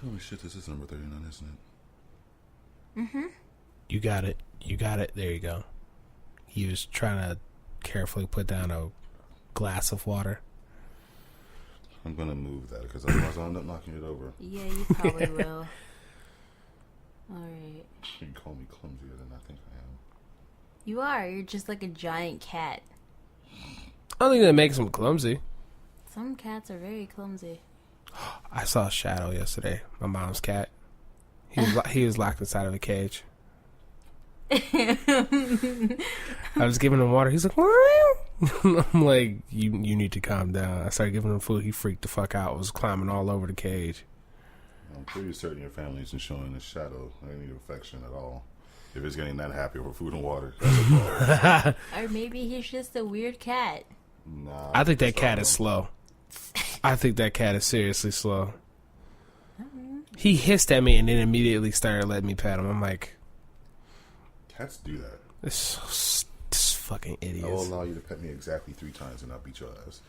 Holy shit, this is number 39, isn't it? Mm-hmm. You got it. You got it. There you go. He was trying to carefully put down a glass of water. I'm going to move that because otherwise I'll end up knocking it over. Yeah, you probably will. Alright. You can call me clumsier than I think I am. You are. You're just like a giant cat. I don't think that makes him clumsy. Some cats are very clumsy. I saw a shadow yesterday. My mom's cat. He was locked inside of a cage. I was giving him water. He's like, I'm like, you need to calm down. I started giving him food. He freaked the fuck out. Was climbing all over the cage. I'm pretty certain your family isn't showing a shadow any affection at all. If it's getting that happy over food and water. Or maybe he's just a weird cat. Nah. I think that cat is slow. I think that cat is seriously slow. He hissed at me and then immediately started letting me pet him. I'm like, cats do that. This fucking idiots. I will allow you to pet me exactly 3 times and I'll beat your ass.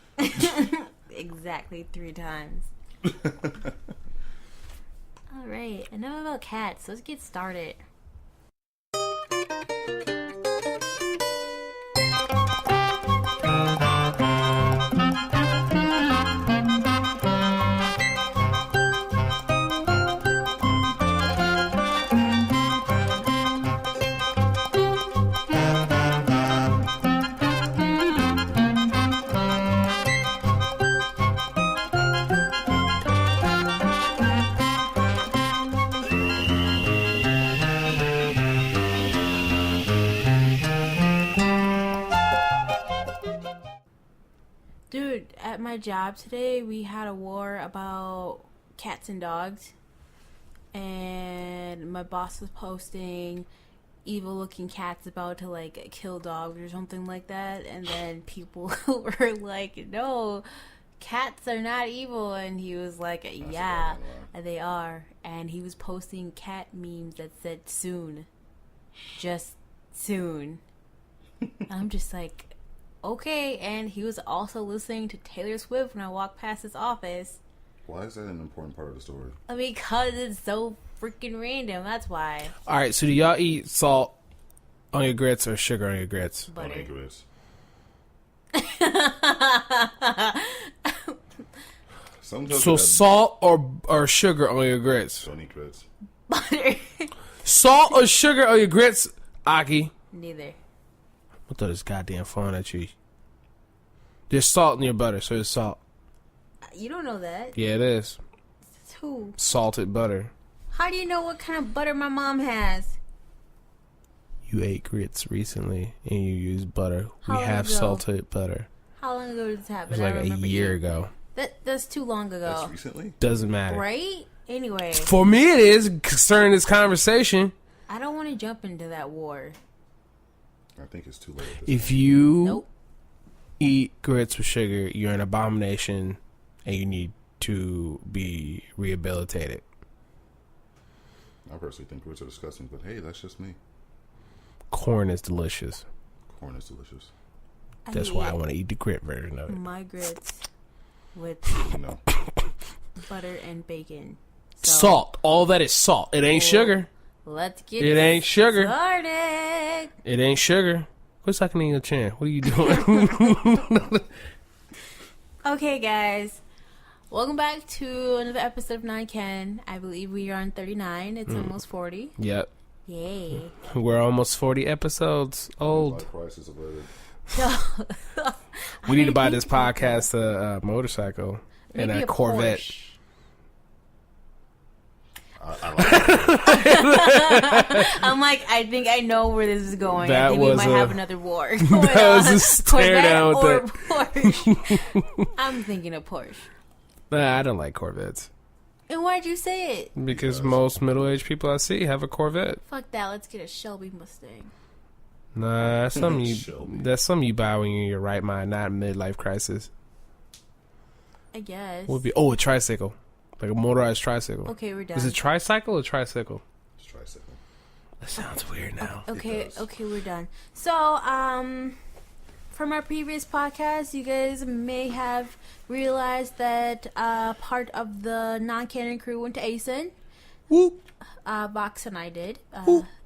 Exactly 3 times. Alright, enough about cats. Let's get started. Dude, at my job today, we had a war about cats and dogs. And my boss was posting evil-looking cats about to, like, kill dogs or something like that. And then people were like, no, cats are not evil. And he was like, yeah, they are. And he was posting cat memes that said soon. Just soon. And I'm just like, okay. And he was also listening to Taylor Swift when I walked past his office. Why is that an important part of the story? Because it's so freaking random. That's why. All right, so do y'all eat salt on your grits or sugar on your grits? On Butter. grits. So salt or sugar on your grits? Don't eat grits. Butter. Salt or sugar on your grits, Aki? Neither. I throw this goddamn phone at you. There's salt in your butter, so it's salt. You don't know that. Yeah, it is. It's who? Salted butter. How do you know what kind of butter my mom has? You ate grits recently and you used butter. How We have long ago? salted butter. How long ago did this It happen? was I like don't a remember year you. ago. That's too long ago. That's recently? Doesn't matter. Right? Anyway. For me it is, concerning this conversation. I don't want to jump into that war. I think it's too late. At this If point. you Nope. eat grits with sugar, you're an abomination and you need to be rehabilitated. I personally think grits are disgusting, but hey, that's just me. Corn is delicious. Corn is delicious. That's why I want to eat the grit version of it. My grits with You know. butter and bacon. So, Salt. All that is salt. It ain't sugar. Let's get It ain't sugar. started. It ain't sugar. Quit sucking in your chin. What are you doing? Okay, guys. Welcome back to another episode of Non-Canon. I believe we are on 39. It's almost 40. Yep. Yay. We're almost 40 episodes old. Like prices of it. So, We need to buy this podcast a motorcycle and maybe a Corvette. Porsche. I like it. I'm like, I think I know where this is going. That I think was we might a- have another war going That was on. a stare down with or that. Porsche. I'm thinking of Porsche. Nah, I don't like Corvettes. And why'd you say it? Because most middle-aged people I see have a Corvette. Fuck that. Let's get a Shelby Mustang. Nah, that's something Shelby. you buy when you're in your right mind, not midlife crisis. I guess. Would be a tricycle, like a motorized tricycle. Okay, we're done. Is it tricycle or tricycle? Just tricycle. That sounds weird now. Okay, does. okay, we're done. So, for from our previous podcast, you guys may have realized that part of the non-canon crew went to ASIN. Whoop. Vox and I did.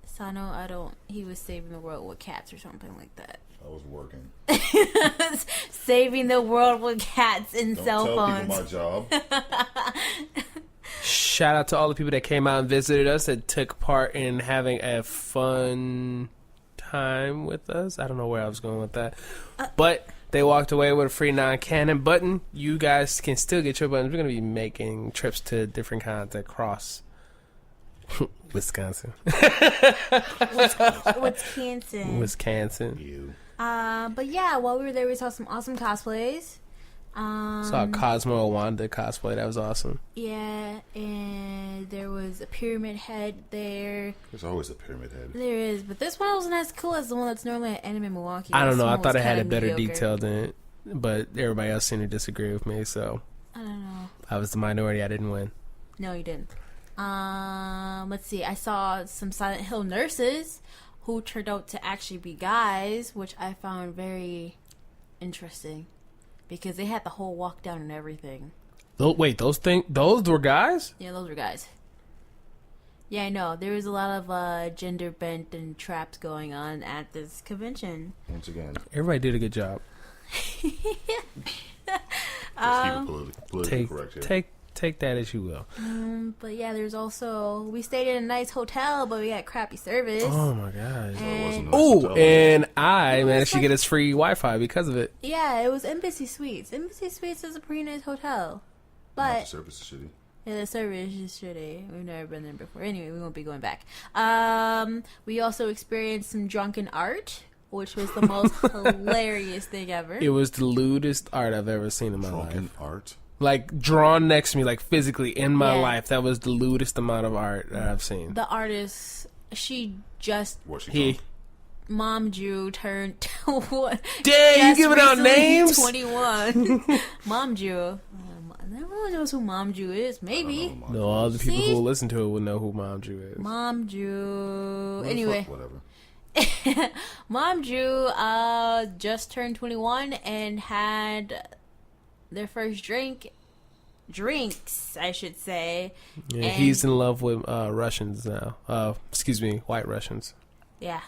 Sano, he was saving the world with cats or something like that. I was working. Saving the world with cats and Don't cell tell phones. people my job. Shout out to all the people that came out and visited us that took part in having a fun time with us. I don't know where I was going with that. But they walked away with a free non-canon button. You guys can still get your buttons. We're going to be making trips to different kinds across Wisconsin. Wisconsin. You. But yeah, while we were there, we saw some awesome cosplays. Saw a Cosmo Wanda cosplay. That was awesome. Yeah, and there was a pyramid head there. There's always a pyramid head. There is, but this one wasn't as cool as the one that's normally at Anime Milwaukee. I don't This know. I one thought was it had a kinda better mediocre. detail than it, but everybody else seemed to disagree with me. So I don't know. I was the minority. I didn't win. No, you didn't. Let's see. I saw some Silent Hill nurses who turned out to actually be guys, which I found very interesting because they had the whole walk down and everything. Wait, those were guys? Yeah, those were guys. Yeah, I know. There was a lot of gender bent and traps going on at this convention. Once again, Everybody did a good job. let's keep it politically correct here. Take that as you will. But yeah, there's also, we stayed in a nice hotel, but we got crappy service. Oh my gosh. And- Oh, and I managed to get us free Wi-Fi because of it. Yeah, it was Embassy Suites. Embassy Suites is a pretty nice hotel. Not the But service is shitty. yeah, the service is shitty. We've never been there before. Anyway, we won't be going back. We also experienced some drunken art, which was the most hilarious thing ever. It was the lewdest art I've ever seen in my Drunken life. art. Like drawn next to me, like physically in my Yeah. life. That was the lewdest amount of art that I've seen. The artist, she just What's she He. from? Mom Jew turned what? Dang, you giving out names? 21. Mom Jew. Everyone knows who Mom Jew is. Maybe. No, all the people See? who listen to it will know who Mom Jew is. Mom Jew. Well, Anyway, fuck, whatever. Mom Jew just turned 21 and had their first drinks, I should say. Yeah, And- he's in love with Russians now. Excuse me, white Russians. Yeah.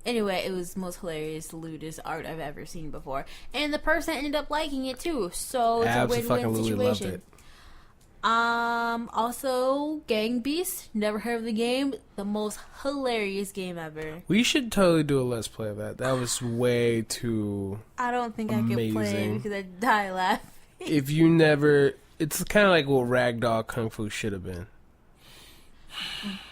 Anyway, it was the most hilarious, lewdest art I've ever seen before. And the person ended up liking it too. So it's a win-win Abso-fucking-lutely loved situation. it. Also, Gang Beast. Never heard of the game. The most hilarious game ever. We should totally do a let's play of that. That was way too. I don't think I could play it Amazing. because I'd die laughing. If you never, it's kind of like what Ragdoll Kung Fu should have been.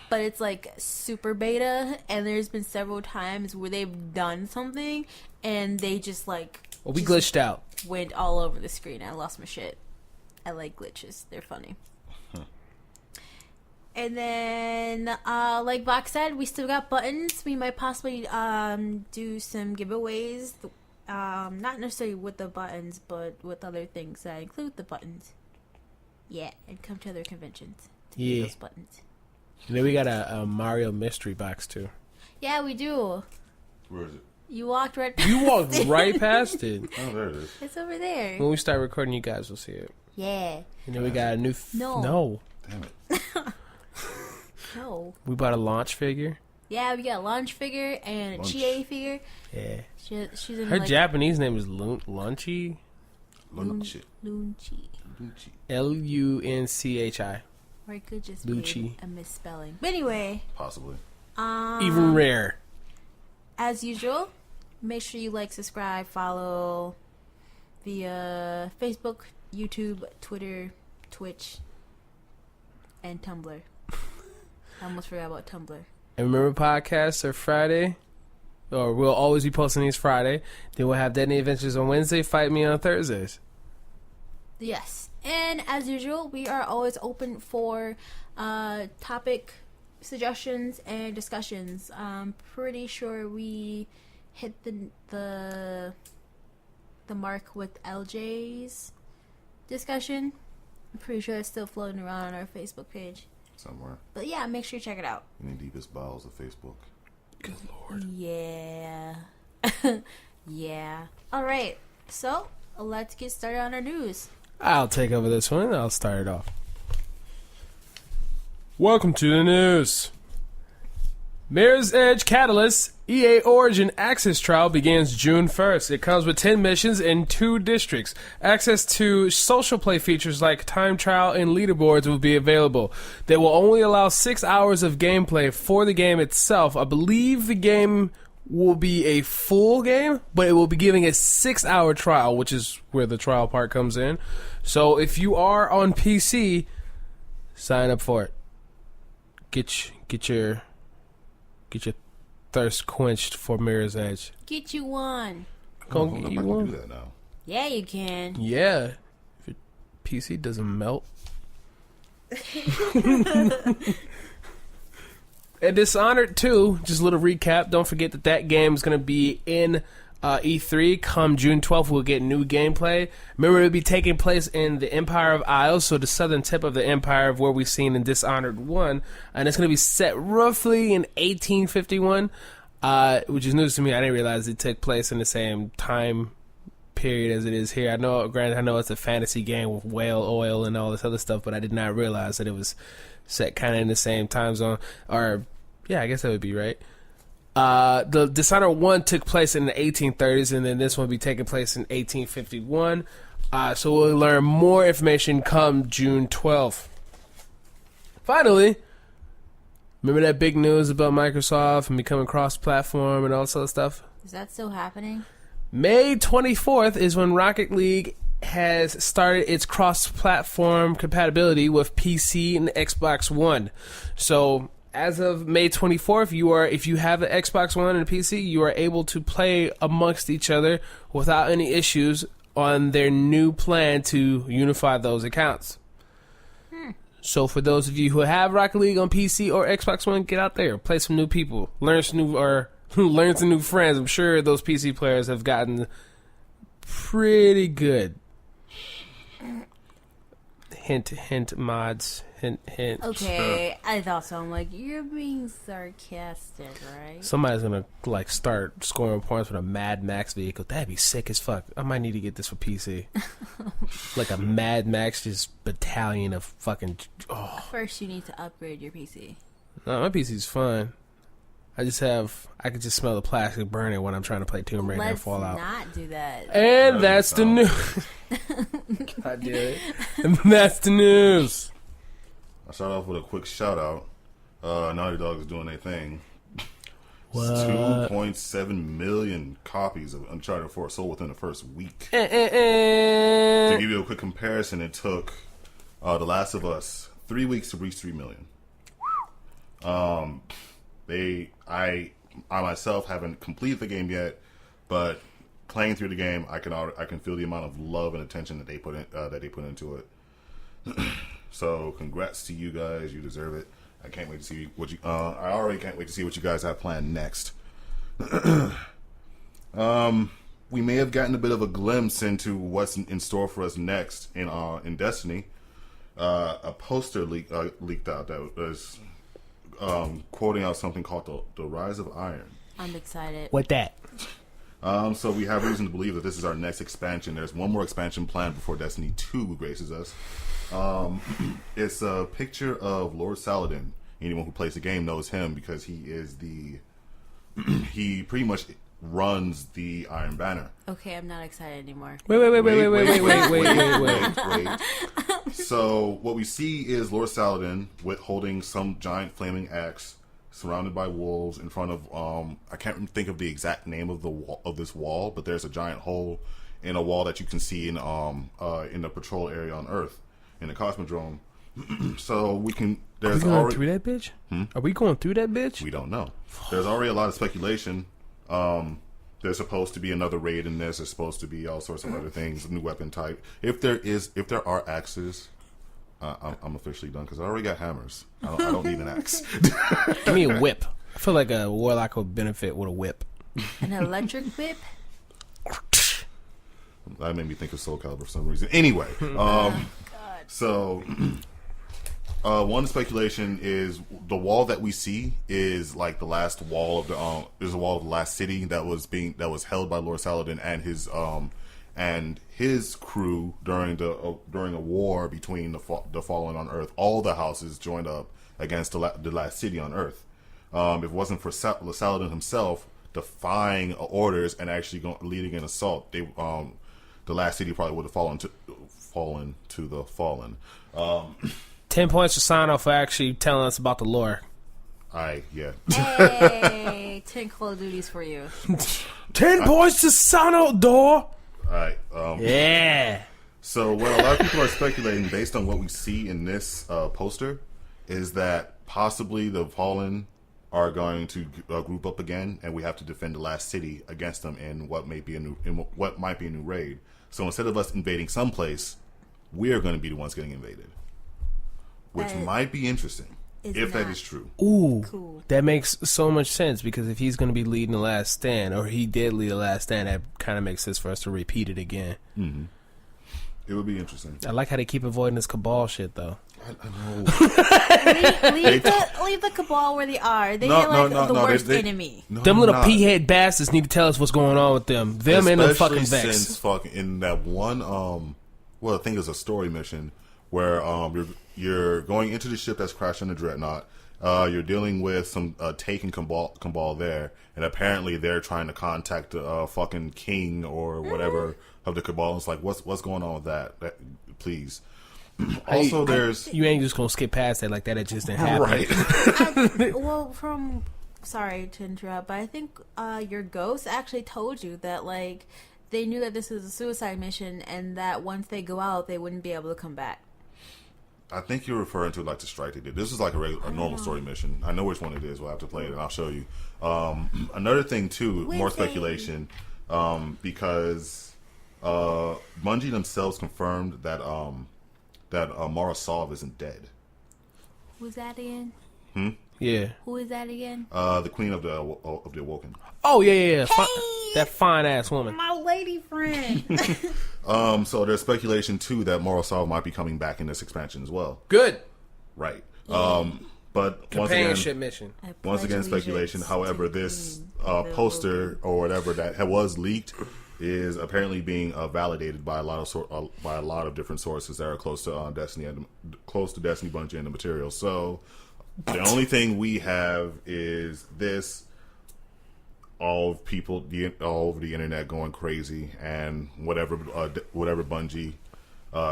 But it's like super beta, and there's been several times where they've done something and they just like Well, we just glitched out. went all over the screen. I lost my shit. I like glitches. They're funny. And then, like Vox said, we still got buttons. We might possibly do some giveaways. Not necessarily with the buttons, but with other things that include the buttons. Yeah, and come to other conventions to get those buttons. And then we got a Mario mystery box too. Yeah, we do. Where is it? You walked right past You walked it. right past it. Oh, there it is. It's over there. When we start recording, you guys will see it. Yeah. And then we got a new. No. Damn it. No. We bought a launch figure. Yeah, we got a launch figure and a Lunch. Chie figure. Yeah. She's in Her like Japanese name is Lunchy. Lunchi. Lunchi. Lunchi. Lunchi. Or it could just Lucci. be a misspelling. But anyway, Possibly. Even rare. as usual, make sure you like, subscribe, follow via Facebook, YouTube, Twitter, Twitch, and Tumblr. I almost forgot about Tumblr. And remember, podcasts are Friday. Or we'll always be posting these Friday. Then we'll have Deadly Adventures on Wednesday. Fight Me on Thursdays. Yes. And as usual, we are always open for topic suggestions and discussions. I'm pretty sure we hit the mark with LJ's discussion. I'm pretty sure it's still floating around on our Facebook page. Somewhere. But yeah, make sure you check it out. In the deepest bowels of Facebook. Good Lord. Yeah. Yeah. All right. So let's get started on our news. I'll take over this one and I'll start it off. Welcome to the news. Mirror's Edge Catalyst EA Origin Access Trial begins June 1st. It comes with 10 missions in 2 districts. Access to social play features like time trial and leaderboards will be available. They will only allow 6 hours of gameplay for the game itself. I believe the game will be a full game, but it will be giving a 6-hour trial, which is where the trial part comes in. So if you are on PC, sign up for it. Get your thirst quenched for Mirror's Edge. Get you one. Go I'm get you not gonna one. do that now. Yeah, you can. Yeah. If your PC doesn't melt. And Dishonored 2, just a little recap. Don't forget that game is going to be in E3 come June 12th. We'll get new gameplay. Remember, it'll be taking place in the Empire of Isles, so the southern tip of the Empire of where we've seen in Dishonored 1. And it's going to be set roughly in 1851, which is news to me. I didn't realize it took place in the same time period as it is here. I know it's a fantasy game with whale oil and all this other stuff, but I did not realize that it was set kind of in the same time zone. Or, yeah, I guess that would be right. The Dishonored 1 took place in the 1830s, and then this one will be taking place in 1851. So we'll learn more information come June 12th. Finally, remember that big news about Microsoft and becoming cross-platform and all this other stuff? Is that still happening? May 24th is when Rocket League has started its cross-platform compatibility with PC and Xbox One. So as of May 24th, if you have an Xbox One and a PC, you are able to play amongst each other without any issues on their new plan to unify those accounts. So for those of you who have Rocket League on PC or Xbox One, get out there, play some new people, learn some new friends. I'm sure those PC players have gotten pretty good. Hint, hint, mods. Hint, hint. Okay, I thought so. I'm like, you're being sarcastic, right? Somebody's gonna start scoring points with a Mad Max vehicle. That'd be sick as fuck. I might need to get this for PC. Like a Mad Max just battalion of fucking. Oh. First, you need to upgrade your PC. No, my PC's fine. I can just smell the plastic burning when I'm trying to play Tomb Raider and Fallout. Let's not do that. And that's the news. God damn it. And that's the news. I'll start off with a quick shout out. Naughty Dog is doing their thing. What? 2.7 million copies of Uncharted 4 sold within the first week. To give you a quick comparison, it took The Last of Us 3 weeks to reach 3 million. I myself haven't completed the game yet, but playing through the game, I can feel the amount of love and attention that they put into it. So, congrats to you guys. You deserve it. I can't wait to see what you. I already can't wait to see what you guys have planned next. We may have gotten a bit of a glimpse into what's in store for us next in Destiny. A poster leaked out that was quoting out something called the Rise of Iron. I'm excited. What that? So we have reason to believe that this is our next expansion. There's one more expansion planned before Destiny 2 graces us. It's a picture of Lord Saladin. Anyone who plays the game knows him because he is he pretty much runs the Iron Banner. Okay, I'm not excited anymore. Wait. So what we see is Lord Saladin holding some giant flaming axe, surrounded by wolves in front of I can't think of the exact name of this wall, but there's a giant hole in a wall that you can see in the patrol area on Earth, in the Cosmodrome. So we can. Are we going through that bitch? Are we going through that bitch? We don't know. There's already a lot of speculation. There's supposed to be another raid in this. There's supposed to be all sorts of other things, a new weapon type. If there are axes, I'm officially done because I already got hammers. I don't need an axe. Give me a whip. I feel like a warlock would benefit with a whip. An electric whip? That made me think of Soul Calibur for some reason. Anyway, God. so One speculation is the wall that we see is like the last wall of the is the wall of the last city that was held by Lord Saladin and his crew during a war between the fallen on Earth. All the houses joined up against the last city on Earth. If it wasn't for Saladin himself defying orders and actually leading an assault, the last city probably would have fallen to the fallen. 10 points to Sano for actually telling us about the lore. Yeah. Hey, 10 Call of Duties for you. 10 points to Sano, door. Alright. Yeah. So what a lot of people are speculating, based on what we see in this poster, is that possibly the fallen are going to group up again, and we have to defend the last city against them in what might be a new raid. So instead of us invading someplace, we're going to be the ones getting invaded, which might be interesting if that is true. Ooh, cool. That makes so much sense, because if he's going to be leading the last stand, or he did lead the last stand, that kind of makes sense for us to repeat it again. Mm-hmm. It would be interesting. I like how they keep avoiding this Cabal shit, though. I know. leave the Cabal where they are. They are the worst enemy. Them little pea-head bastards need to tell us what's going on with them. Them and the fucking Vex. Since in that one, well, I think it was a story mission where you're going into the ship that's crashed on the Dreadnought. You're dealing with some taken Cabal there, and apparently they're trying to contact the fucking king or whatever of the Cabal. It's like, what's going on with that please. Also, you ain't just gonna skip past that like that. It just didn't happen, right? Sorry to interrupt, but I think your ghost actually told you that like they knew that this was a suicide mission, and that once they go out, they wouldn't be able to come back. I think you're referring to like the strike they did. This is like a normal story mission. I know which one it is. We'll have to play it, and I'll show you. Another thing too, more speculation, because Bungie themselves confirmed that Mara Sov isn't dead. Who's that again? Yeah. Who is that again? The Queen of the Awoken. Oh yeah. Hey, that fine ass woman. My lady friend. So there's speculation too that Mara Sov might be coming back in this expansion as well. Good. Right. But companionship mission. Once again, speculation. However, this poster or whatever that was leaked is apparently being validated by a lot of different sources that are close to Destiny Bungie and the material. So the only thing we have is this. All over the internet going crazy, and whatever Bungie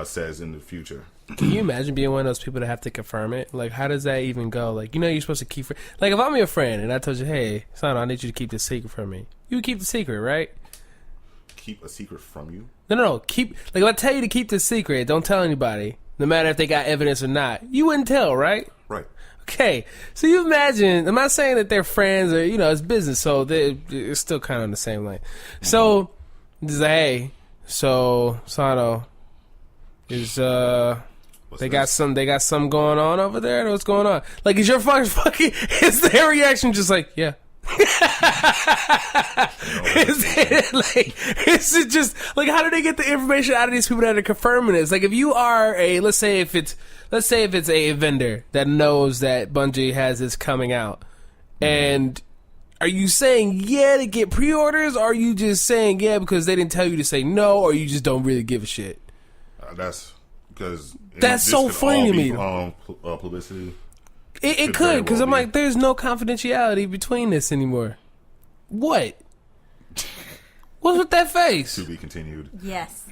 says in the future. Can you imagine being one of those people that have to confirm it? Like, how does that even go? Like, you're supposed to keep... Like, if I'm your friend and I told you, hey, son, I need you to keep this secret from me. You would keep the secret, right? Keep a secret from you? No. Keep... Like, if I tell you to keep this secret, don't tell anybody, no matter if they got evidence or not. You wouldn't tell, right? Right. Okay, so you imagine, I'm not saying that they're friends or, it's business, so it's still kind of on the same line. So, it's like, hey, so, Sano, is, they got some going on over there? What's going on? Like, is your fucking, is their reaction just like, yeah. Is it just, like, how do they get the information out of these people that are confirming this? Like, if you are let's say if it's a vendor that knows that Bungie has this coming out, and are you saying yeah to get pre-orders, or are you just saying yeah because they didn't tell you to say no, or you just don't really give a shit? That's because that's so funny to me. Publicity. It could, because I'm like, there's no confidentiality between this anymore. What? What's with that face? To be continued. Yes.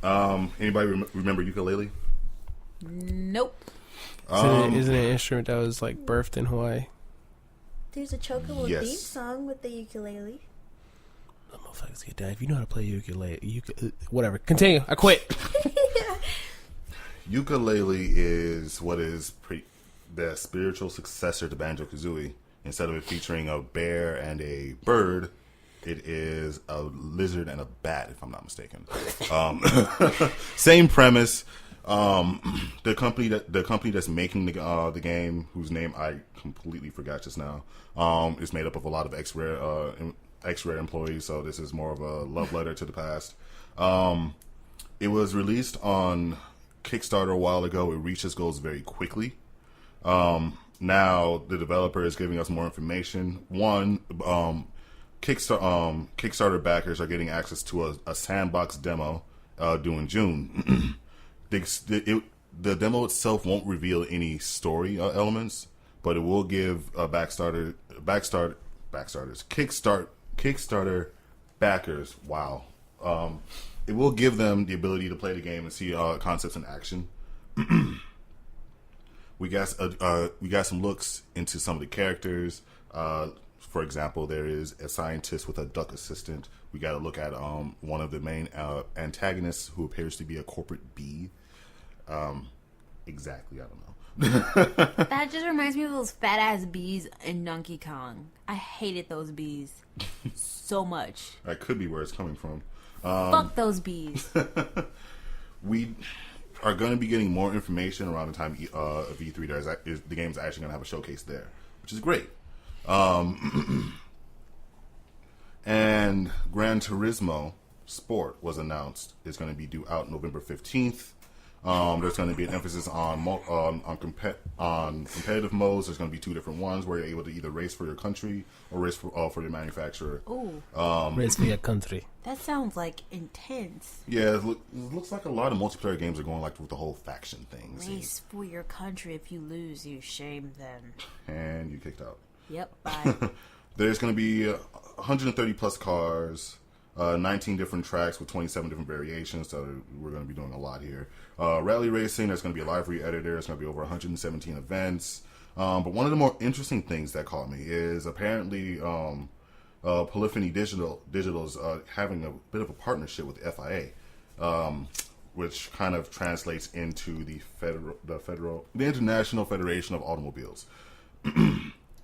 Anybody remember yooka-laylee? Nope. Isn't it an instrument that was like birthed in Hawaii? There's a Chocobo theme song with the ukulele. Oh, motherfuckers get down. If you know how to play ukulele, whatever. Continue. I quit. Yooka-laylee is what is the spiritual successor to Banjo-Kazooie. Instead of it featuring a bear and a bird, it is a lizard and a bat, if I'm not mistaken. Same premise. The company that's making the game, whose name I completely forgot just now, is made up of a lot of X-Rare employees. So this is more of a love letter to the past. It was released on Kickstarter a while ago. It reached its goals very quickly. Now the developer is giving us more information. One, Kickstarter backers are getting access to a sandbox demo due in June. The demo itself won't reveal any story elements, but it will give Kickstarter backers. Wow. It will give them the ability to play the game and see concepts in action. We got some looks into some of the characters. For example, there is a scientist with a duck assistant. We got to look at one of the main antagonists, who appears to be a corporate bee. Exactly, I don't know. That just reminds me of those fat ass bees in Donkey Kong. I hated those bees so much. That could be where it's coming from. Fuck those bees. We are going to be getting more information around the time of E3. The game's actually going to have a showcase there, which is great. And Gran Turismo Sport was announced. It's going to be due out November 15th. There's going to be an emphasis on competitive modes. There's going to be 2 different ones where you're able to either race for your country or race for your manufacturer. Ooh. Race for your country. That sounds like intense. Yeah, it looks like a lot of multiplayer games are going like with the whole faction thing. Race for your country. If you lose, you shame them. And you kicked out. Yep, bye. There's going to be 130 plus cars, 19 different tracks with 27 different variations, so we're going to be doing a lot here. Rally racing, there's going to be a library editor, there's going to be over 117 events. But one of the more interesting things that caught me is apparently Polyphony Digital is having a bit of a partnership with the FIA, which kind of translates into the International Federation of Automobiles.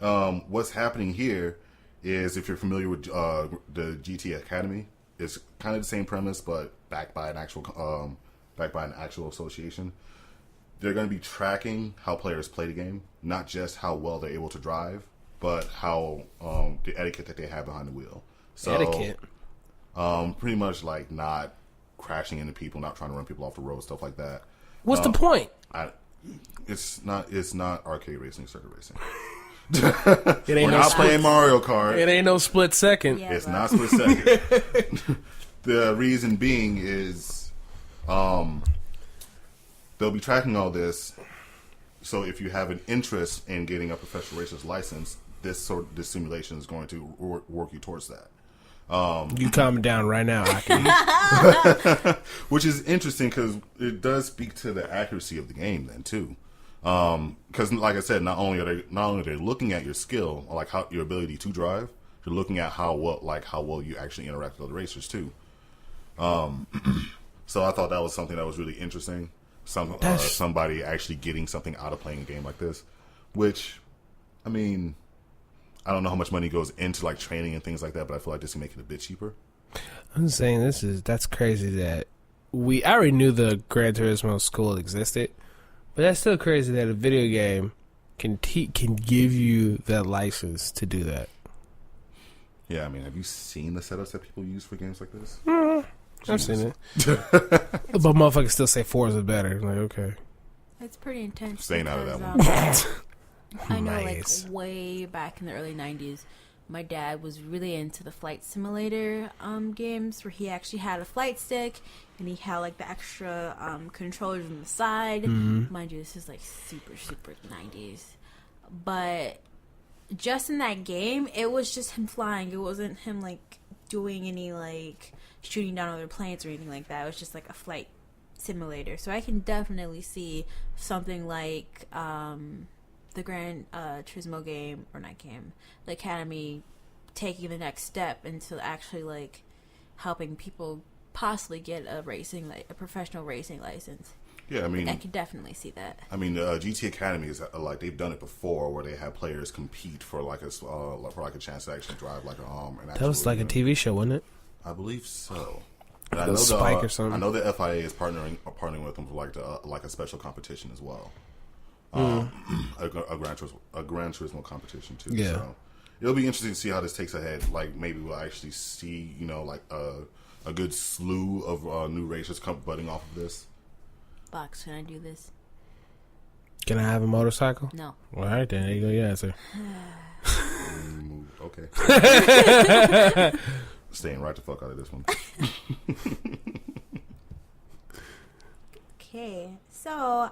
What's happening here is, if you're familiar with the GT Academy, it's kind of the same premise, but backed by an actual association. They're going to be tracking how players play the game, not just how well they're able to drive, but how the etiquette that they have behind the wheel. So, etiquette. Pretty much like not crashing into people, not trying to run people off the road, stuff like that. What's the point? It's not arcade racing, circuit racing. We're not playing Mario Kart. It ain't no split second. Yeah, it's not split second. The reason being is they'll be tracking all this. So if you have an interest in getting a professional racer's license, this simulation is going to work you towards that. You calm down right now, Aki. Which is interesting because it does speak to the accuracy of the game then too. Because like I said, not only are they looking at your skill, or like how your ability to drive, they're looking at how well you actually interact with other racers too. So I thought that was something that was really interesting. Somebody actually getting something out of playing a game like this, which, I mean, I don't know how much money goes into like training and things like that, but I feel like this can make it a bit cheaper. I'm saying that's crazy that I already knew the Gran Turismo school existed, but that's still crazy that a video game can give you that license to do that. Yeah, I mean, have you seen the setups that people use for games like this? I've seen it. But motherfuckers still say 4 is better. Like, okay. It's pretty intense. Staying out of that one. I know, Nice. like, way back in the early 90s, my dad was really into the flight simulator games where he actually had a flight stick and he had, like, the extra controllers on the side. Mm-hmm. Mind you, this is, like, super, super 90s. But just in that game, it was just him flying. It wasn't him, like, doing any, like, shooting down other planes or anything like that. It was just, like, a flight simulator. So I can definitely see something like the Gran Turismo game, or not game, the Academy, taking the next step into actually, like, helping people possibly get a professional racing license. Yeah, I mean, I can definitely see that. I mean, GT Academy is like they've done it before, where they have players compete for like a chance to actually drive like an actual. That was like a TV show, wasn't it? I believe so. And Like a Spike or something. I know the FIA is partnering with them for like a special competition as well. A Gran Turismo competition too. Yeah. So it'll be interesting to see how this takes ahead. Like maybe we'll actually see like a good slew of new racers budding off of this. Box, can I do this? Can I have a motorcycle? No. All right, then. There you go. Your answer. Okay. Staying right the fuck out of this one. Okay. So,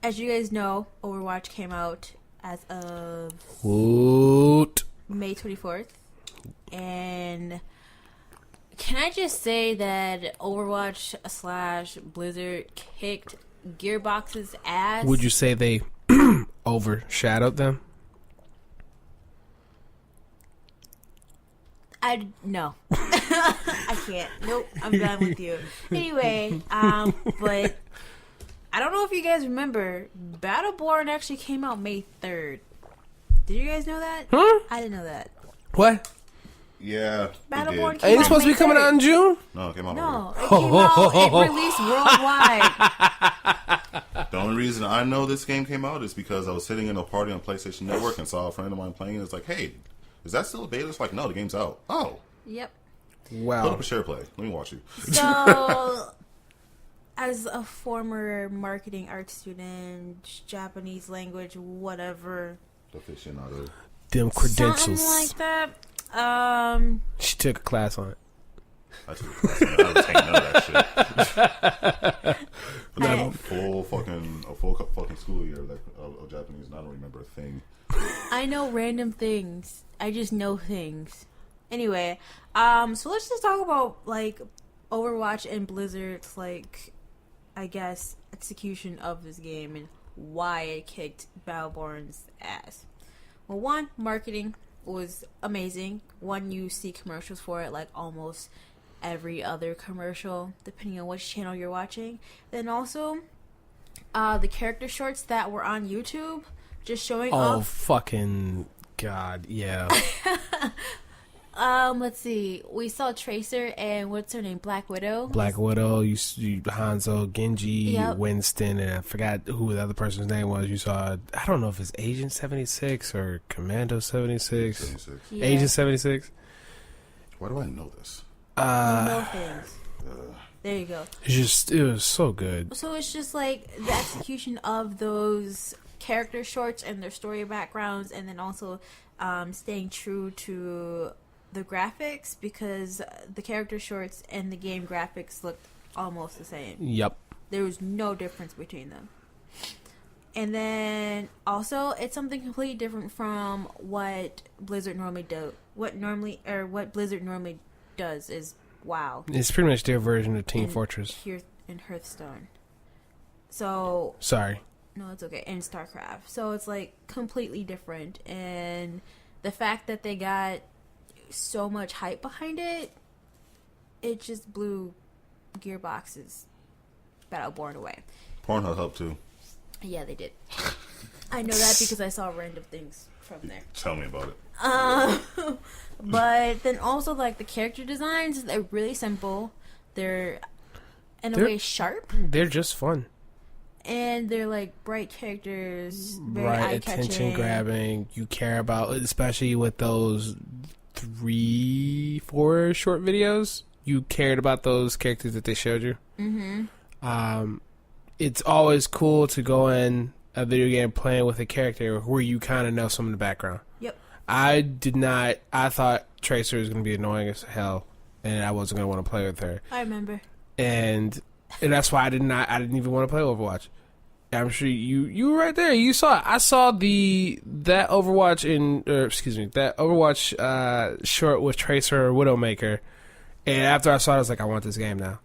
as you guys know, Overwatch came out as of Woot. May 24th. And can I just say that Overwatch / Blizzard kicked Gearbox's ass? Would you say they overshadowed them? No. I can't. Nope. I'm done with you. Anyway, but I don't know if you guys remember, Battleborn actually came out May 3rd. Did you guys know that? Huh? I didn't know that. What? Yeah. Battleborn It came Ain't it out supposed to May be coming 3rd. out in June? No, it came out No, already. it came out. It released worldwide. The only reason I know this game came out is because I was sitting in a party on PlayStation Network and saw a friend of mine playing it. It's like, hey, is that still a beta? It's like, no, the game's out. Oh. Yep. Put Wow. up a share play. Let me watch you. So, as a former marketing art student, Japanese language, whatever, Aficionado. Them credentials. something like that. She took a class on it. I was taking none of that shit. But I- a full fucking school year of Japanese, and I don't remember a thing. I know random things. I just know things. Anyway, so let's just talk about like Overwatch and Blizzard's like, I guess, execution of this game and why it kicked Battleborn's ass. Well, one, marketing was amazing. One, you see commercials for it like almost every other commercial, depending on which channel you're watching. Then also, the character shorts that were on YouTube, just showing Oh, off. fucking God. Yeah. Let's see. We saw Tracer and what's her name? Black Widow. Black Widow, you Hanzo, Genji, Yep. Winston, and I forgot who the other person's name was. You saw, I don't know if it's Agent 76 or Commando 76. 76. Yeah. Agent 76. Why do I know this? You know things. There you go. It was so good. So it's just like the execution of those character shorts and their story backgrounds, and then also staying true to the graphics, because the character shorts and the game graphics looked almost the same. Yep. There was no difference between them. And then also, it's something completely different from what Blizzard normally do. What Blizzard normally does is WoW. It's pretty much their version of Team and Fortress. Here in Hearthstone. So Sorry. no, it's okay. And StarCraft. So it's like completely different, and the fact that they got so much hype behind it, it just blew Gearbox's Battleborn away. Pornhub helped too. Yeah, they did. I know that because I saw random things from there. Tell me about it. But then also, like, the character designs, they're really simple. They're in a They're- way sharp, They're just fun. and they're like bright characters, very Right, eye-catching. attention grabbing. You care about, especially with those 3-4 short videos. You cared about those characters that they showed you. Mm-hmm. It's always cool to go in a video game playing with a character where you kind of know some in the background. Yep. I thought Tracer was going to be annoying as hell, and I wasn't going to want to play with her. I remember. And that's why I didn't even want to play Overwatch. I'm sure you were right there. You saw it. I saw that Overwatch short with Tracer or Widowmaker, and after I saw it, I was like, I want this game now.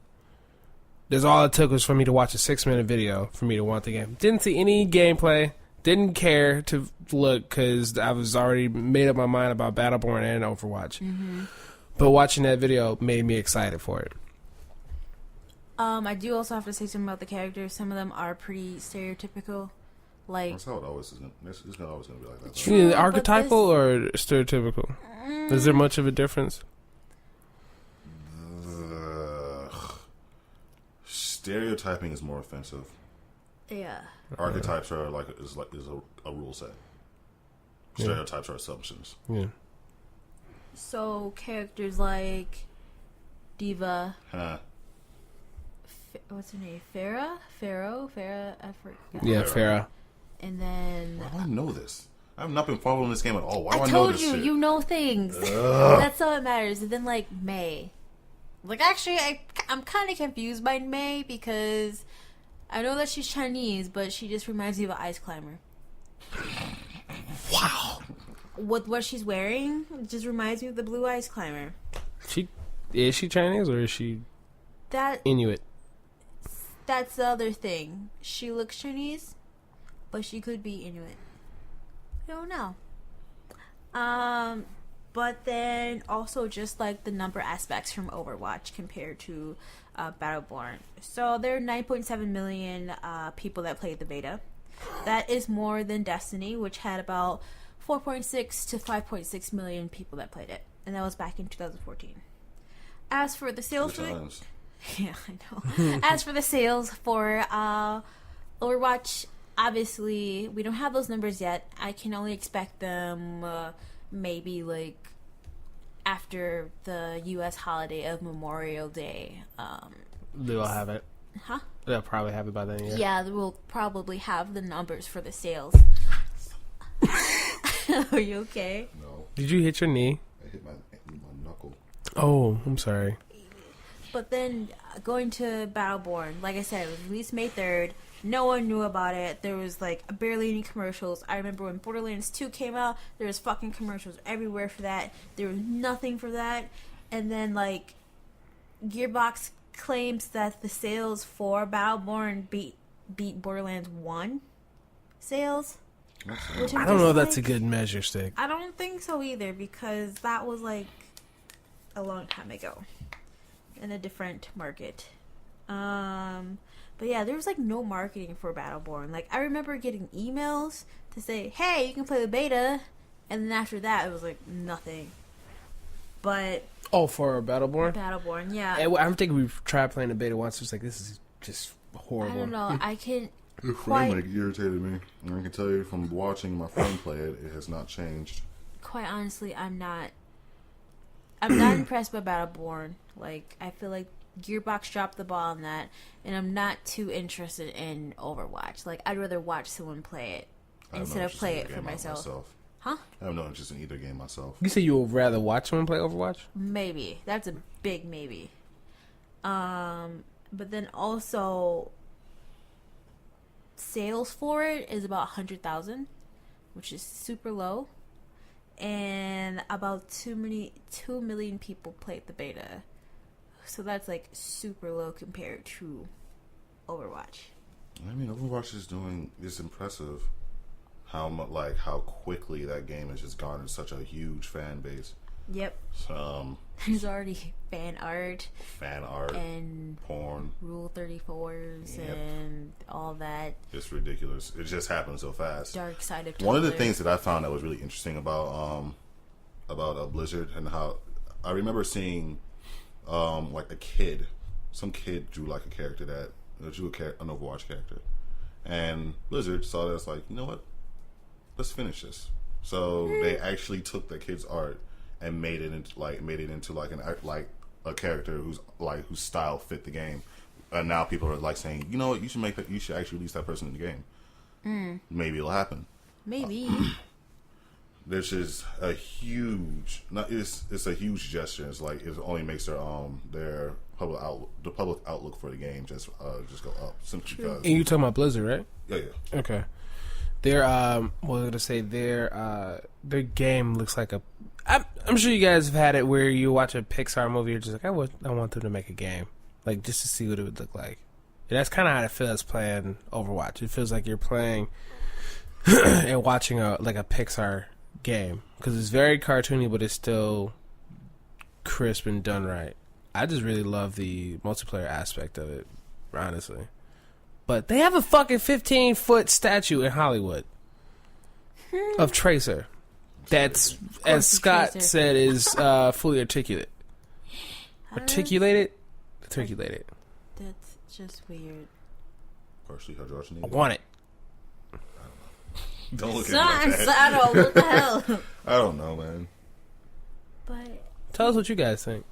That's all it took was for me to watch a 6-minute video for me to want the game. Didn't see any gameplay. Didn't care to look because I was already made up my mind about Battleborn and Overwatch. Mm-hmm. But watching that video made me excited for it. I do also have to say something about the characters. Some of them are pretty stereotypical. Like, That's how it always is. It's always going to be like that. True. but Archetypal or stereotypical? Is there much of a difference? Stereotyping is more offensive. yeah. Archetypes are is a rule set. Yeah. Stereotypes are assumptions. Yeah. So characters like Diva, Huh. what's her name? Farah? I forgot. Yeah, Farah. And then Why do I know this? I've not been following this game at all. Why do I know told this you, shit? you know things. That's all that matters. And then like May. Like actually, I'm kind of confused by May because I know that she's Chinese, but she just reminds me of an ice climber. Wow. With what she's wearing, it just reminds me of the blue ice climber. Is she Chinese or is she Inuit? That's the other thing. She looks Chinese, but she could be Inuit. I don't know. But then also just like the number aspects from Overwatch compared to Battleborn. So there are 9.7 million people that played the beta. That is more than Destiny, which had about 4.6 to 5.6 million people that played it. And that was back in 2014. As for the sales for yeah, I know. As for the sales for Overwatch, obviously we don't have those numbers yet. I can only expect them maybe like after the U.S. holiday of Memorial Day. They'll have it. Huh? They'll probably have it by then. Yeah, we'll probably have the numbers for the sales. Are you okay? No. Did you hit your knee? I hit my knuckle. Oh, I'm sorry. But then going to Battleborn, like I said, it was released May 3rd. No one knew about it. There was like barely any commercials. I remember when Borderlands 2 came out, there was fucking commercials everywhere for that. There was nothing for that. And then like Gearbox claims that the sales for Battleborn beat Borderlands 1 sales. Which I don't know if that's a good measure stick. I don't think so either because that was like a long time ago in a different market. But yeah, there was like no marketing for Battleborn. Like I remember getting emails to say, "Hey, you can play the beta," and then after that, it was like nothing. But for Battleborn, yeah. I think we've tried playing the beta once. It's like this is just horrible. I don't know. I can. Your friend like irritated me. And I can tell you from watching my friend play it, it has not changed. Quite honestly, I'm not impressed by Battleborn. Like I feel like Gearbox dropped the ball on that, and I'm not too interested in Overwatch. Like I'd rather watch someone play it instead of play it for myself. Huh? I have no interest in either game myself. You say you would rather watch someone play Overwatch? Maybe. That's a big maybe. But then also sales for it is about 100,000, which is super low. And about 2 million people played the beta. So that's like super low compared to Overwatch. I mean, Overwatch is impressive. How quickly that game has just garnered such a huge fan base. Yep. There's already fan art, and porn, Rule 34s, and all that. It's ridiculous. It just happened so fast. Dark side of Tumblr. One of the things that I found that was really interesting about Blizzard and how I remember seeing like some kid drew like a character an Overwatch character, and Blizzard saw that as like, you know what? Let's finish this. So they actually took the kid's art and made it into a character whose style fit the game. And now people are like saying, you know what, you should actually release that person in the game. Maybe it'll happen. Maybe. This is a huge. It's a huge gesture. It's like it only makes their public outlook for the game just go up simply because. And you talking about Blizzard, right? Yeah. Okay. Their their game looks like a. I'm sure you guys have had it where you watch a Pixar movie, you're just like, I want them to make a game, like just to see what it would look like. And that's kind of how it feels playing Overwatch. It feels like you're playing and watching a Pixar game because it's very cartoony, but it's still crisp and done right. I just really love the multiplayer aspect of it, honestly. But they have a fucking 15-foot statue in Hollywood of Tracer. That's, as Scott Tracer said, is fully articulate. Articulated? Articulated. That's just weird. Partially hydrogenated. I want it. Don't look at me like that. Saddle, what the hell? I don't know, man. But Tell us what you guys think.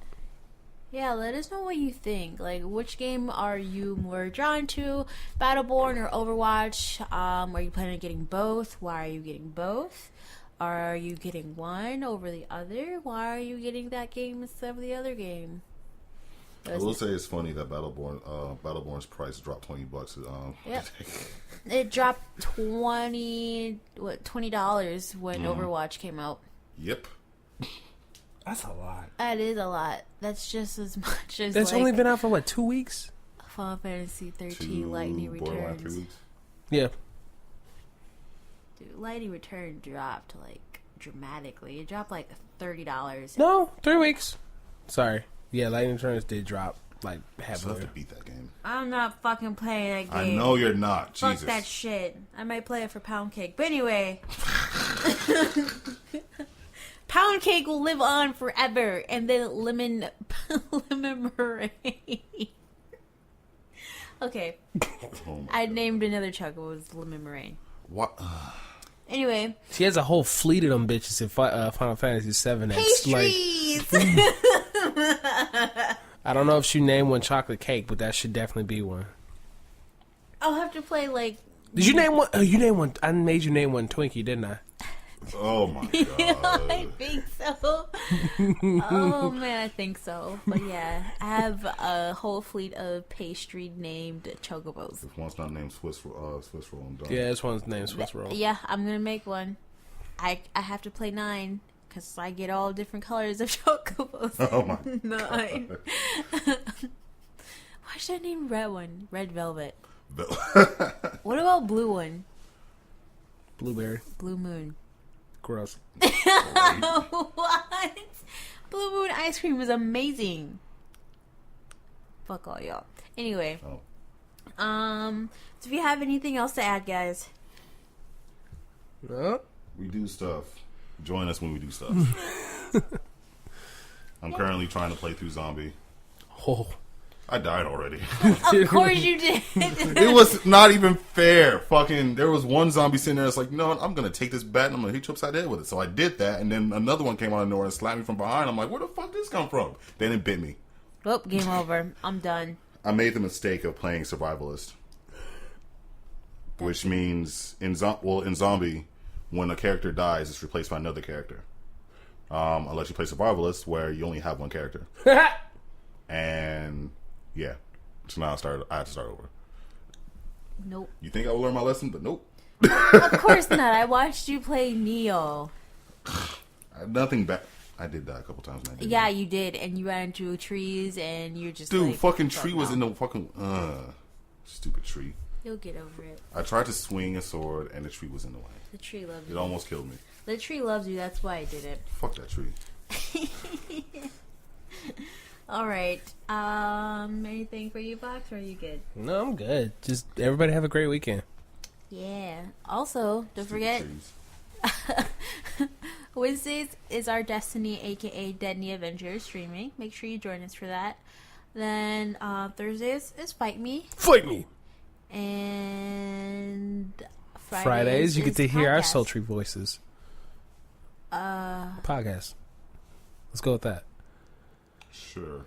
Yeah, let us know what you think. Like, which game are you more drawn to? Battleborn or Overwatch? Are you planning on getting both? Why are you getting both? Are you getting one over the other? Why are you getting that game instead of the other game? I will say it's funny that Battleborn's price dropped $20. Yep. It dropped $20 when Overwatch came out. Yep. That's a lot. That is a lot. That's just as much as It's only been out for what, 2 weeks? Final Fantasy 13 Lightning Borderline 3 Returns. weeks. Yeah. Dude, Lightning Return dropped like dramatically. It dropped like $30. No, 3 weeks. Sorry. Yeah, Lightning Returns did drop like I still heavily. have to beat that game. I'm not fucking playing that I game. know you're not. Fuck Jesus. that shit. I might play it for Pound Cake. But anyway. Pound Cake will live on forever. And then lemon meringue. Okay. Oh my I God. named another chocolate. It was lemon meringue. What? Anyway. She has a whole fleet of them bitches in Final Fantasy VII. That's like, Pastries! I don't know if she named one chocolate cake, but that should definitely be one. I'll have to play like... Did you name one? Oh, you named one. I made you name one Twinkie, didn't I? Oh my I God. think so. Oh man, I think so. But yeah, I have a whole fleet of pastry named chocobos. If one's not named Swiss roll, I'm done. Yeah, this one's named Swiss Roll. Yeah, I'm gonna make one. I have to play 9 because I get all different colors of chocobos. Oh my 9. Why should I name red one? Red velvet. God. What about blue one? Blueberry. Blue moon. Gross. What? Blue moon ice cream is amazing. Fuck all y'all. Anyway, Oh. so if you have anything else to add, guys. No. We do stuff. Join us when we do stuff. I'm currently trying to play through Zombie. Oh. I died already. Of course you did. It was not even fair. Fucking, there was one zombie sitting there. It's like, no, I'm gonna take this bat and I'm gonna hit you upside the head with it. So I did that, and then another one came out of nowhere and slapped me from behind. I'm like, where the fuck did this come from? Then it bit me. Well, game over. I'm done. I made the mistake of playing survivalist, which means in Zombie, when a character dies, it's replaced by another character. Unless you play survivalist, where you only have one character. And yeah, so now I had to start over. Nope. You think I would learn my lesson, but nope. Of course not. I watched you play Neo. Nothing bad. I did die a couple times. And I did Yeah, you did, and you ran into trees, and you're just dude, like, fucking fuck tree was no. in the fucking stupid tree. You'll get over it. I tried to swing a sword, and the tree was in the way. The tree loves It you. almost killed me. The tree loves you. That's why I did it. Fuck that tree. All right. Anything for you, Fox, or are you good? No, I'm good. Just everybody have a great weekend. Yeah. Also, don't forget, Trees. Wednesdays is our Destiny, aka Deadly Avengers streaming. Make sure you join us for that. Then Thursdays is Fight Me, Fight me. and Fridays you get is to hear our podcast. sultry voices. Podcast. Let's go with that. Sure.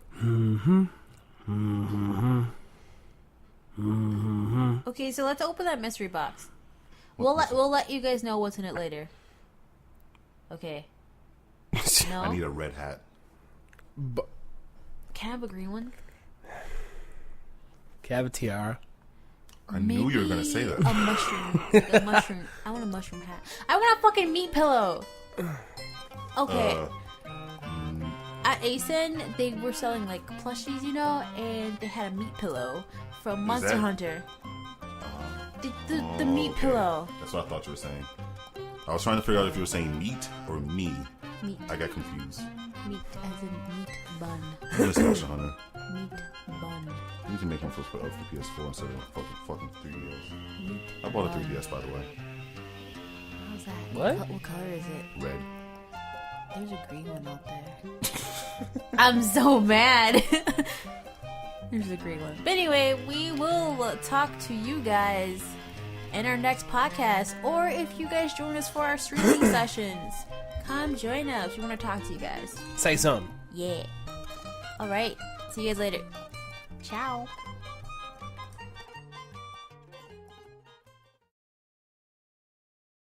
Okay, so let's open that mystery box. We'll let you guys know what's in it later. Okay. No. I need a red hat. Can I have a green one? Have a tiara. I knew you were gonna Maybe say that. A mushroom. A mushroom. I want a mushroom hat. I want a fucking meat pillow. Okay. At ASEN, they were selling like plushies, you know, and they had a meat pillow from Monster that- Hunter. The meat okay. pillow. That's what I thought you were saying. I was trying to figure out if you were saying meat or me. Meat. I got confused. Meat as in meat bun. I miss Monster Hunter. Meat bun. You need to make one for PS4 instead of fucking 3DS. Meat I bought a bun. 3DS, by the way. How's that? What? What color is it? Red. There's a green one out there. I'm so mad. There's a green one. But anyway, we will talk to you guys in our next podcast. Or if you guys join us for our streaming sessions, come join us. We want to talk to you guys. Say something. Yeah. All right. See you guys later. Ciao.